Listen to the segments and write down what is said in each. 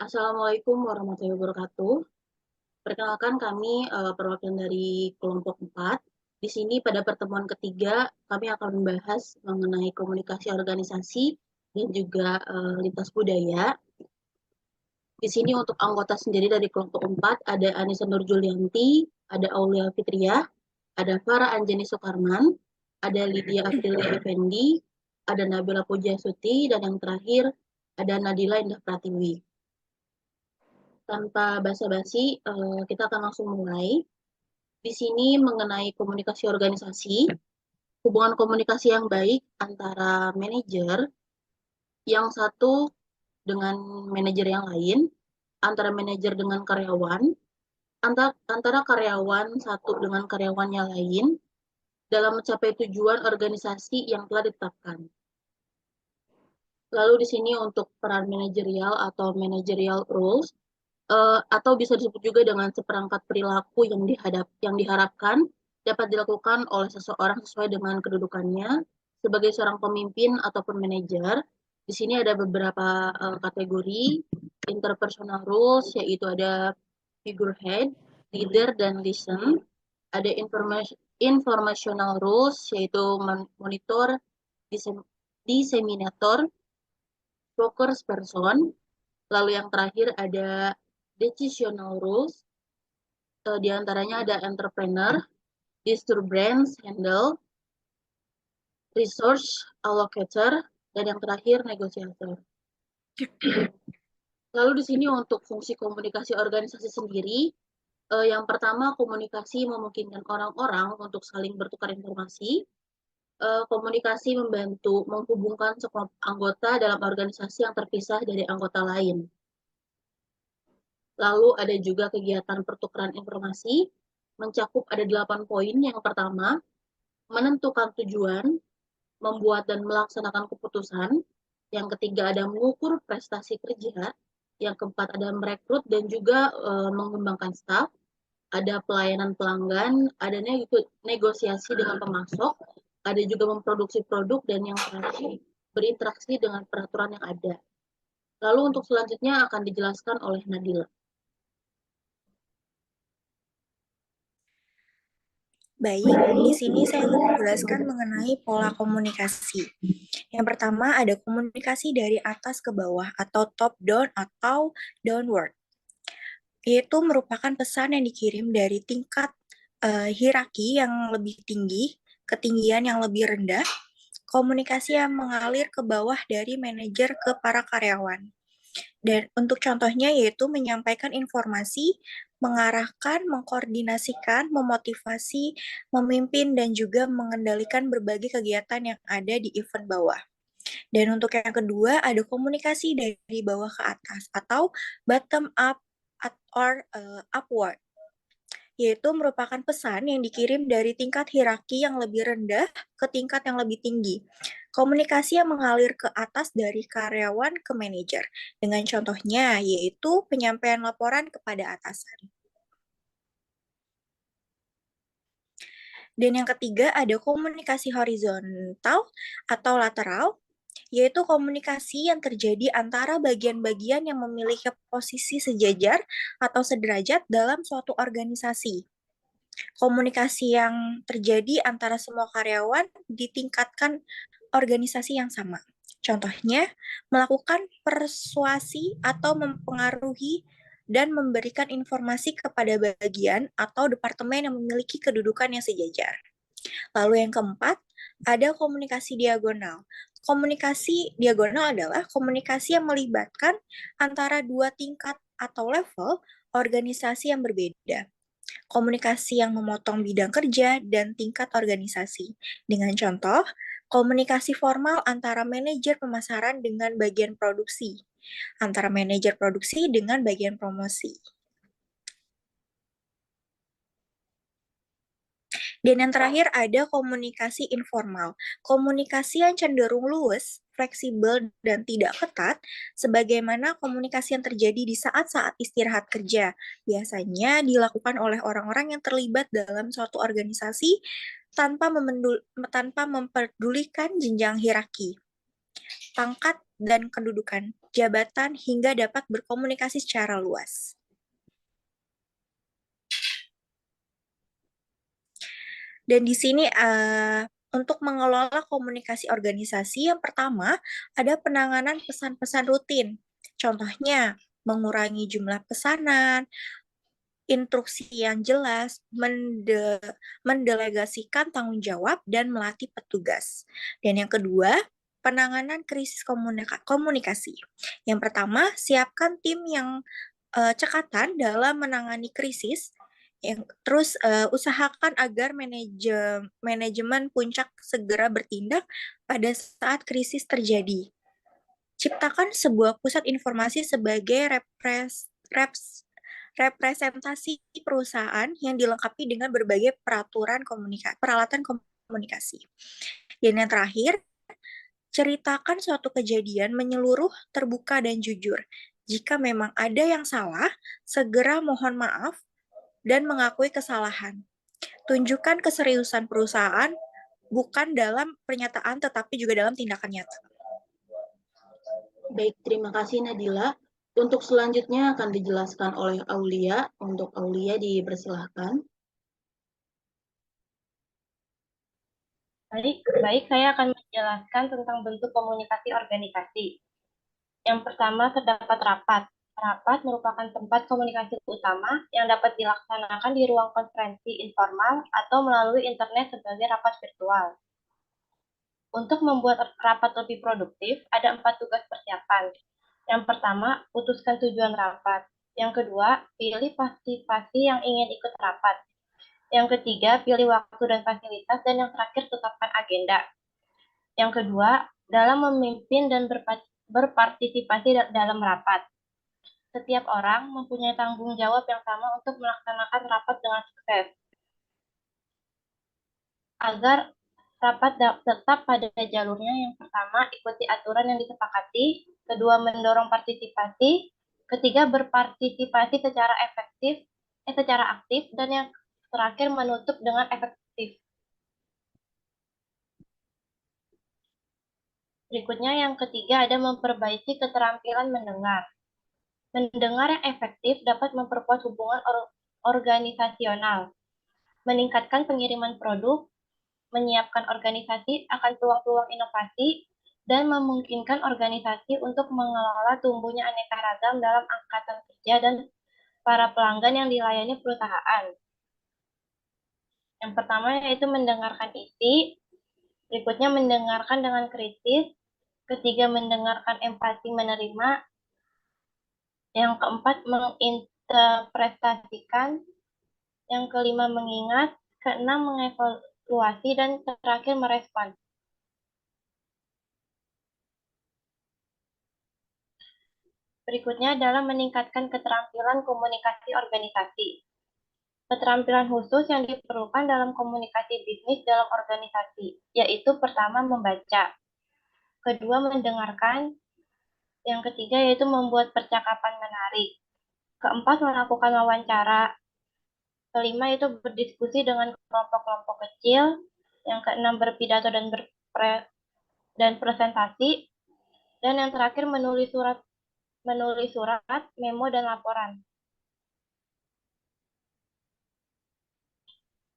Assalamualaikum warahmatullahi wabarakatuh. Perkenalkan kami perwakilan dari kelompok 4. Di sini pada pertemuan ketiga kami akan membahas mengenai komunikasi organisasi dan juga lintas budaya. Di sini untuk anggota sendiri dari kelompok 4 ada Anissa Nurjulianti, ada Aulia Fitriah, ada Farah Anjani Soekarman, ada Lydia Aprilia Effendi, ada Nabila Pujiasuti, dan yang terakhir ada Nadila Indah Pratiwi. Tanpa basa-basi, kita akan langsung mulai. Di sini mengenai komunikasi organisasi, hubungan komunikasi yang baik antara manajer yang satu dengan manajer yang lain, antara manajer dengan karyawan, antara karyawan satu dengan karyawannya lain, dalam mencapai tujuan organisasi yang telah ditetapkan. Lalu di sini untuk peran manajerial atau managerial rules, atau bisa disebut juga dengan seperangkat perilaku yang diharapkan dapat dilakukan oleh seseorang sesuai dengan kedudukannya sebagai seorang pemimpin ataupun manajer. Di sini ada beberapa kategori interpersonal rules, yaitu ada figurehead, leader, dan listen. Ada informational rules, yaitu monitor, disseminator, spokesperson. Lalu yang terakhir ada decisional rules, di antaranya ada entrepreneur, disturbance handle, resource allocator, dan yang terakhir negosiator. Lalu di sini untuk fungsi komunikasi organisasi sendiri, yang pertama komunikasi memungkinkan orang-orang untuk saling bertukar informasi. Komunikasi membantu menghubungkan sekelompok anggota dalam organisasi yang terpisah dari anggota lain. Lalu ada juga kegiatan pertukaran informasi, mencakup ada 8 poin. Yang pertama, menentukan tujuan, membuat dan melaksanakan keputusan. Yang ketiga ada mengukur prestasi kerja. Yang keempat ada merekrut dan juga mengembangkan staf. Ada pelayanan pelanggan, ada negosiasi dengan pemasok, ada juga memproduksi produk, dan yang terakhir berinteraksi dengan peraturan yang ada. Lalu untuk selanjutnya akan dijelaskan oleh Nadila. Baik, di sini saya akan menjelaskan mengenai pola komunikasi. Yang pertama ada komunikasi dari atas ke bawah atau top down atau downward. Yaitu merupakan pesan yang dikirim dari tingkat hierarki yang lebih tinggi, ketinggian yang lebih rendah, komunikasi yang mengalir ke bawah dari manajer ke para karyawan. Dan untuk contohnya yaitu menyampaikan informasi, mengarahkan, mengkoordinasikan, memotivasi, memimpin, dan juga mengendalikan berbagai kegiatan yang ada di event bawah. Dan untuk yang kedua, ada komunikasi dari bawah ke atas atau bottom up or upward, yaitu merupakan pesan yang dikirim dari tingkat hierarki yang lebih rendah ke tingkat yang lebih tinggi. Komunikasi yang mengalir ke atas dari karyawan ke manajer. Dengan contohnya, yaitu penyampaian laporan kepada atasan. Dan yang ketiga, ada komunikasi horizontal atau lateral, yaitu komunikasi yang terjadi antara bagian-bagian yang memiliki posisi sejajar atau sederajat dalam suatu organisasi. Komunikasi yang terjadi antara semua karyawan ditingkatkan organisasi yang sama. Contohnya, melakukan persuasi atau mempengaruhi dan memberikan informasi kepada bagian atau departemen yang memiliki kedudukan yang sejajar. Lalu yang keempat, ada komunikasi diagonal. Komunikasi diagonal adalah komunikasi yang melibatkan antara dua tingkat atau level organisasi yang berbeda. Komunikasi yang memotong bidang kerja dan tingkat organisasi. Dengan contoh, komunikasi formal antara manajer pemasaran dengan bagian produksi, antara manajer produksi dengan bagian promosi. Dan yang terakhir ada komunikasi informal. Komunikasi yang cenderung luwes, fleksibel, dan tidak ketat, sebagaimana komunikasi yang terjadi di saat-saat istirahat kerja. Biasanya dilakukan oleh orang-orang yang terlibat dalam suatu organisasi tanpa mempedulikan jenjang hierarki, pangkat, dan kedudukan jabatan hingga dapat berkomunikasi secara luas. Dan di sini untuk mengelola komunikasi organisasi, yang pertama ada penanganan pesan-pesan rutin. Contohnya, mengurangi jumlah pesanan, instruksi yang jelas, mendelegasikan tanggung jawab, dan melatih petugas. Dan yang kedua, penanganan krisis komunikasi. Yang pertama, siapkan tim yang cekatan dalam menangani krisis. Terus usahakan agar manajemen puncak segera bertindak pada saat krisis terjadi. Ciptakan sebuah pusat informasi sebagai representasi perusahaan yang dilengkapi dengan berbagai peralatan komunikasi. Dan yang terakhir, ceritakan suatu kejadian menyeluruh, terbuka, dan jujur. Jika memang ada yang salah, segera mohon maaf dan mengakui kesalahan. Tunjukkan keseriusan perusahaan bukan dalam pernyataan tetapi juga dalam tindakan nyata. Baik, terima kasih Nadila. Untuk selanjutnya akan dijelaskan oleh Aulia. Untuk Aulia dipersilahkan. Baik, saya akan menjelaskan tentang bentuk komunikasi organisasi. Yang pertama, terdapat rapat. Rapat merupakan tempat komunikasi utama yang dapat dilaksanakan di ruang konferensi informal atau melalui internet sebagai rapat virtual. Untuk membuat rapat lebih produktif, ada 4 tugas persiapan. Yang pertama, putuskan tujuan rapat. Yang kedua, pilih partisipasi yang ingin ikut rapat. Yang ketiga, pilih waktu dan fasilitas. Dan yang terakhir, tetapkan agenda. Yang kedua, dalam memimpin dan berpartisipasi dalam rapat. Setiap orang mempunyai tanggung jawab yang sama untuk melaksanakan rapat dengan sukses. Agar rapat tetap pada jalurnya, yang pertama, ikuti aturan yang disepakati. Kedua, mendorong partisipasi. Ketiga, berpartisipasi secara aktif. Dan yang terakhir, menutup dengan efektif. Berikutnya, yang ketiga, ada memperbaiki keterampilan mendengar. Mendengar yang efektif dapat memperkuat hubungan organisasional, meningkatkan pengiriman produk, menyiapkan organisasi akan peluang-peluang inovasi, dan memungkinkan organisasi untuk mengelola tumbuhnya aneka ragam dalam angkatan kerja dan para pelanggan yang dilayani perusahaan. Yang pertama yaitu mendengarkan isi, berikutnya mendengarkan dengan kritis, ketiga mendengarkan empati menerima, yang keempat menginterpretasikan, yang kelima mengingat, keenam mengevaluasi, dan terakhir merespon. Berikutnya adalah meningkatkan keterampilan komunikasi organisasi. Keterampilan khusus yang diperlukan dalam komunikasi bisnis dalam organisasi, yaitu pertama membaca, kedua mendengarkan, yang ketiga yaitu membuat percakapan menarik, keempat melakukan wawancara, kelima itu berdiskusi dengan kelompok-kelompok kecil, yang keenam berpidato dan presentasi, dan yang terakhir menulis surat, memo, dan laporan.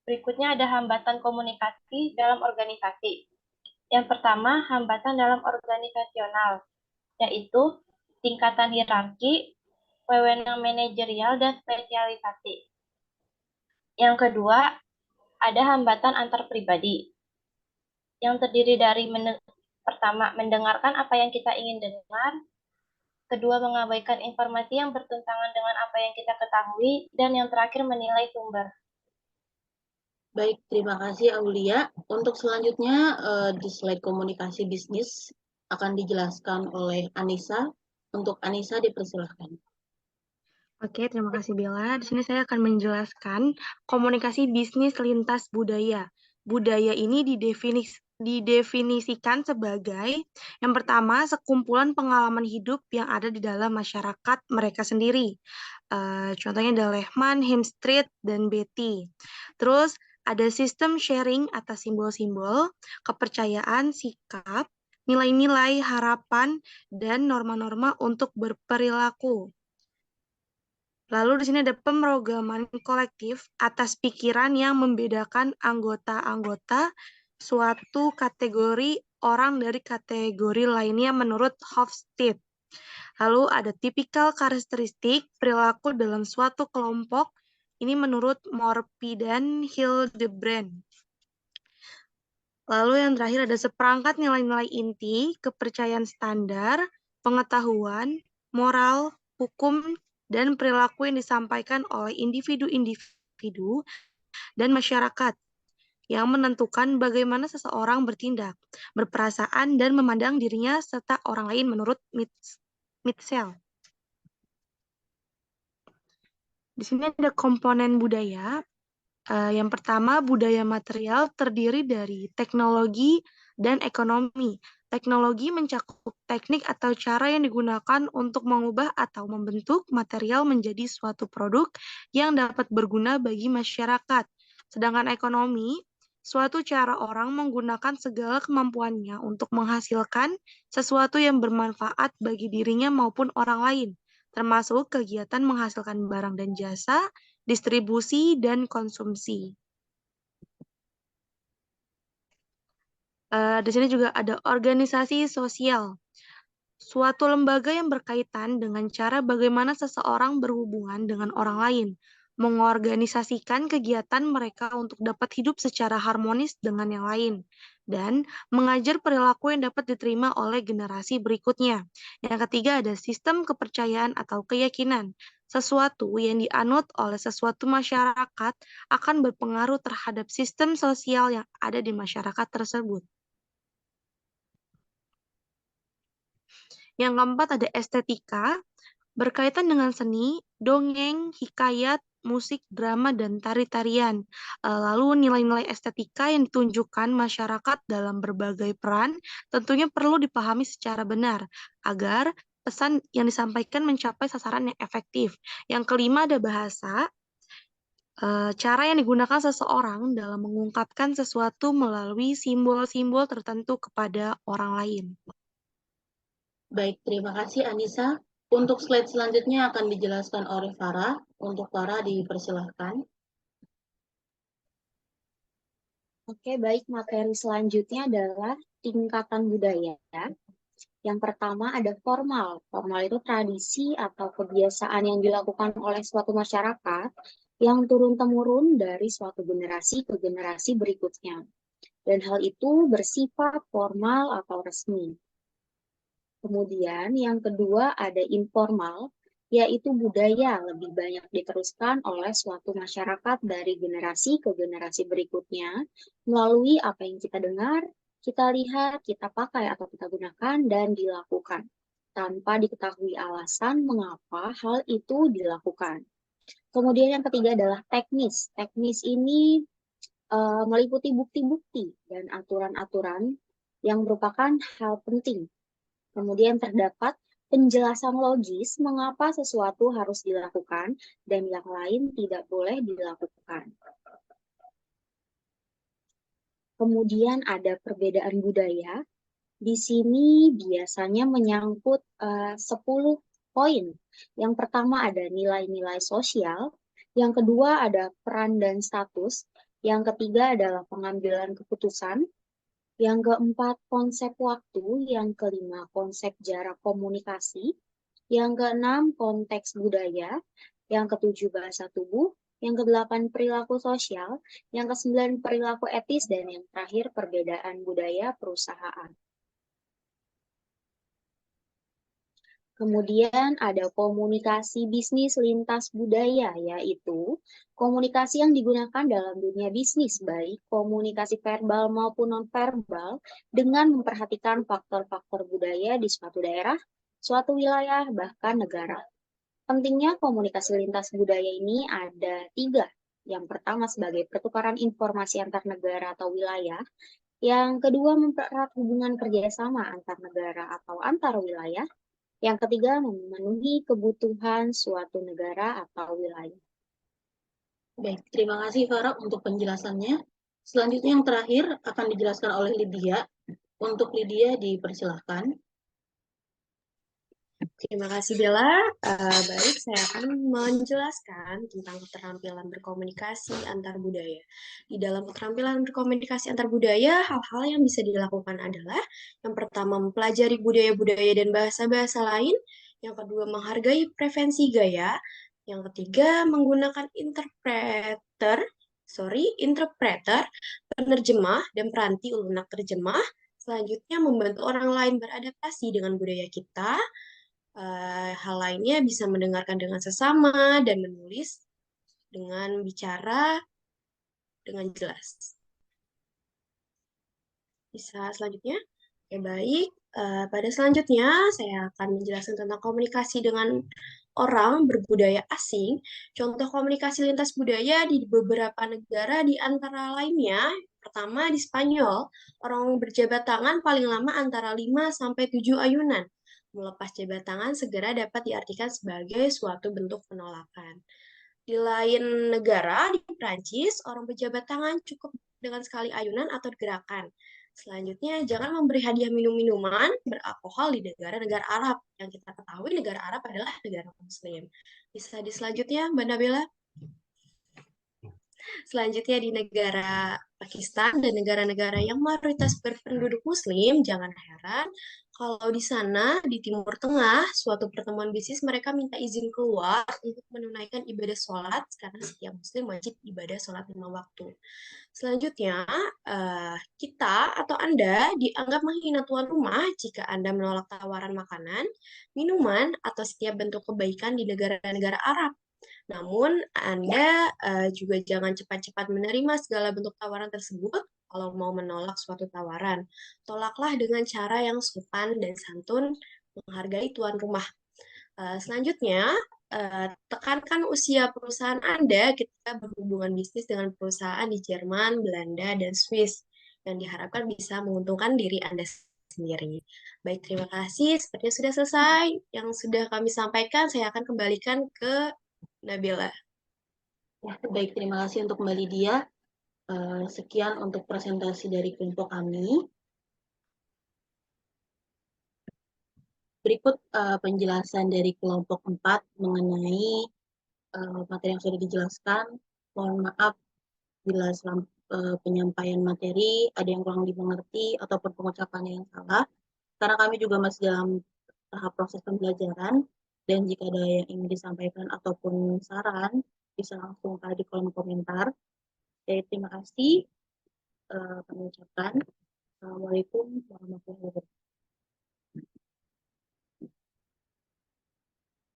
Berikutnya ada hambatan komunikasi dalam organisasi. Yang pertama, hambatan dalam organisasional, yaitu tingkatan hierarki, wewenang manajerial, dan spesialisasi. Yang kedua, ada hambatan antar pribadi, yang terdiri dari pertama, mendengarkan apa yang kita ingin dengar, kedua, mengabaikan informasi yang bertentangan dengan apa yang kita ketahui, dan yang terakhir, menilai sumber. Baik, terima kasih Aulia. Untuk selanjutnya di slide komunikasi bisnis akan dijelaskan oleh Anissa. Untuk Anissa dipersilahkan. Oke, terima kasih Bella. Di sini saya akan menjelaskan komunikasi bisnis lintas budaya. Budaya ini didefinisikan sebagai yang pertama, sekumpulan pengalaman hidup yang ada di dalam masyarakat mereka sendiri. Contohnya ada Lehman, Hemstreet, dan Betty. Terus ada sistem sharing atas simbol-simbol, kepercayaan, sikap, nilai-nilai, harapan, dan norma-norma untuk berperilaku. Lalu di sini ada pemrograman kolektif atas pikiran yang membedakan anggota-anggota suatu kategori orang dari kategori lainnya menurut Hofstede. Lalu ada tipikal karakteristik perilaku dalam suatu kelompok. Ini menurut Morphy dan Hildebrand. Lalu yang terakhir ada seperangkat nilai-nilai inti, kepercayaan standar, pengetahuan, moral, hukum, dan perilaku yang disampaikan oleh individu-individu dan masyarakat yang menentukan bagaimana seseorang bertindak, berperasaan, dan memandang dirinya serta orang lain menurut Mitchell. Di sini ada komponen budaya. Yang pertama, budaya material terdiri dari teknologi dan ekonomi. Teknologi mencakup teknik atau cara yang digunakan untuk mengubah atau membentuk material menjadi suatu produk yang dapat berguna bagi masyarakat. Sedangkan ekonomi, suatu cara orang menggunakan segala kemampuannya untuk menghasilkan sesuatu yang bermanfaat bagi dirinya maupun orang lain, termasuk kegiatan menghasilkan barang dan jasa, distribusi, dan konsumsi. Di sini juga ada organisasi sosial. Suatu lembaga yang berkaitan dengan cara bagaimana seseorang berhubungan dengan orang lain, mengorganisasikan kegiatan mereka untuk dapat hidup secara harmonis dengan yang lain, dan mengajar perilaku yang dapat diterima oleh generasi berikutnya. Yang ketiga ada sistem kepercayaan atau keyakinan. Sesuatu yang dianut oleh sesuatu masyarakat akan berpengaruh terhadap sistem sosial yang ada di masyarakat tersebut. Yang keempat ada estetika, berkaitan dengan seni, dongeng, hikayat, musik, drama, dan tari-tarian. Lalu nilai-nilai estetika yang ditunjukkan masyarakat dalam berbagai peran tentunya perlu dipahami secara benar agar pesan yang disampaikan mencapai sasaran yang efektif. Yang kelima ada bahasa, cara yang digunakan seseorang dalam mengungkapkan sesuatu melalui simbol-simbol tertentu kepada orang lain. Baik, terima kasih Anissa. Untuk slide selanjutnya akan dijelaskan oleh Farah. Untuk Farah dipersilahkan. Oke, baik. Materi selanjutnya adalah tingkatan budaya. Yang pertama ada formal. Formal itu tradisi atau kebiasaan yang dilakukan oleh suatu masyarakat yang turun-temurun dari suatu generasi ke generasi berikutnya. Dan hal itu bersifat formal atau resmi. Kemudian yang kedua ada informal, yaitu budaya lebih banyak diteruskan oleh suatu masyarakat dari generasi ke generasi berikutnya melalui apa yang kita dengar, kita lihat, kita pakai atau kita gunakan dan dilakukan tanpa diketahui alasan mengapa hal itu dilakukan. Kemudian yang ketiga adalah teknis. Teknis ini meliputi bukti-bukti dan aturan-aturan yang merupakan hal penting. Kemudian terdapat penjelasan logis mengapa sesuatu harus dilakukan dan yang lain tidak boleh dilakukan. Kemudian ada perbedaan budaya. Di sini biasanya menyangkut 10 poin. Yang pertama ada nilai-nilai sosial, yang kedua ada peran dan status, yang ketiga adalah pengambilan keputusan, yang keempat, konsep waktu. Yang kelima, konsep jarak komunikasi. Yang keenam, konteks budaya. Yang ketujuh, bahasa tubuh. Yang kedelapan, perilaku sosial. Yang kesembilan, perilaku etis. Dan yang terakhir, perbedaan budaya perusahaan. Kemudian ada komunikasi bisnis lintas budaya, yaitu komunikasi yang digunakan dalam dunia bisnis, baik komunikasi verbal maupun non-verbal, dengan memperhatikan faktor-faktor budaya di suatu daerah, suatu wilayah, bahkan negara. Pentingnya komunikasi lintas budaya ini ada 3. Yang pertama sebagai pertukaran informasi antar negara atau wilayah. Yang kedua mempererat hubungan kerjasama antar negara atau antar wilayah. Yang ketiga, memenuhi kebutuhan suatu negara atau wilayah. Baik, terima kasih Farah untuk penjelasannya. Selanjutnya yang terakhir akan dijelaskan oleh Lydia. Untuk Lydia dipersilahkan. Terima kasih Bella. Baik, saya akan menjelaskan tentang keterampilan berkomunikasi antar budaya. Di dalam keterampilan berkomunikasi antar budaya, hal-hal yang bisa dilakukan adalah yang pertama mempelajari budaya-budaya dan bahasa-bahasa lain, yang kedua menghargai preferensi gaya, yang ketiga menggunakan interpreter, penerjemah, dan peranti lunak terjemah. Selanjutnya membantu orang lain beradaptasi dengan budaya kita. Hal lainnya bisa mendengarkan dengan sesama dan menulis dengan bicara dengan jelas. Bisa selanjutnya? Oke, baik. Pada selanjutnya, saya akan menjelaskan tentang komunikasi dengan orang berbudaya asing. Contoh komunikasi lintas budaya di beberapa negara di antara lainnya, pertama di Spanyol, orang berjabat tangan paling lama antara 5 sampai 7 ayunan. Melepas jabat tangan segera dapat diartikan sebagai suatu bentuk penolakan. Di lain negara, di Prancis, orang berjabat tangan cukup dengan sekali ayunan atau gerakan. Selanjutnya, jangan memberi hadiah minum-minuman beralkohol di negara-negara Arab. Yang kita ketahui negara Arab adalah negara Muslim. Bisa di selanjutnya, Mbak Nabila? Selanjutnya di negara Pakistan dan negara-negara yang mayoritas berpenduduk Muslim, jangan heran kalau di sana, di Timur Tengah, suatu pertemuan bisnis mereka minta izin keluar untuk menunaikan ibadah sholat, karena setiap Muslim wajib ibadah sholat 5 waktu. Selanjutnya, kita atau Anda dianggap menghina tuan rumah jika Anda menolak tawaran makanan, minuman, atau setiap bentuk kebaikan di negara-negara Arab. Namun, Anda juga jangan cepat-cepat menerima segala bentuk tawaran tersebut. Kalau mau menolak suatu tawaran, tolaklah dengan cara yang sopan dan santun, menghargai tuan rumah. Selanjutnya, tekankan usia perusahaan Anda ketika berhubungan bisnis dengan perusahaan di Jerman, Belanda, dan Swiss, yang diharapkan bisa menguntungkan diri Anda sendiri. Baik, terima kasih. Sepertinya sudah selesai. Yang sudah kami sampaikan, saya akan kembalikan ke Nabila. Ya, baik, terima kasih untuk Mbak Lydia. Sekian untuk presentasi dari kelompok kami. Berikut penjelasan dari kelompok 4 mengenai materi yang sudah dijelaskan. Mohon maaf bila penyampaian materi ada yang kurang dimengerti ataupun pengucapannya yang salah, karena kami juga masih dalam tahap proses pembelajaran, dan jika ada yang ingin disampaikan ataupun saran, bisa langsung di kolom komentar. Jadi terima kasih. Kami ucapkan Assalamualaikum warahmatullahi wabarakatuh.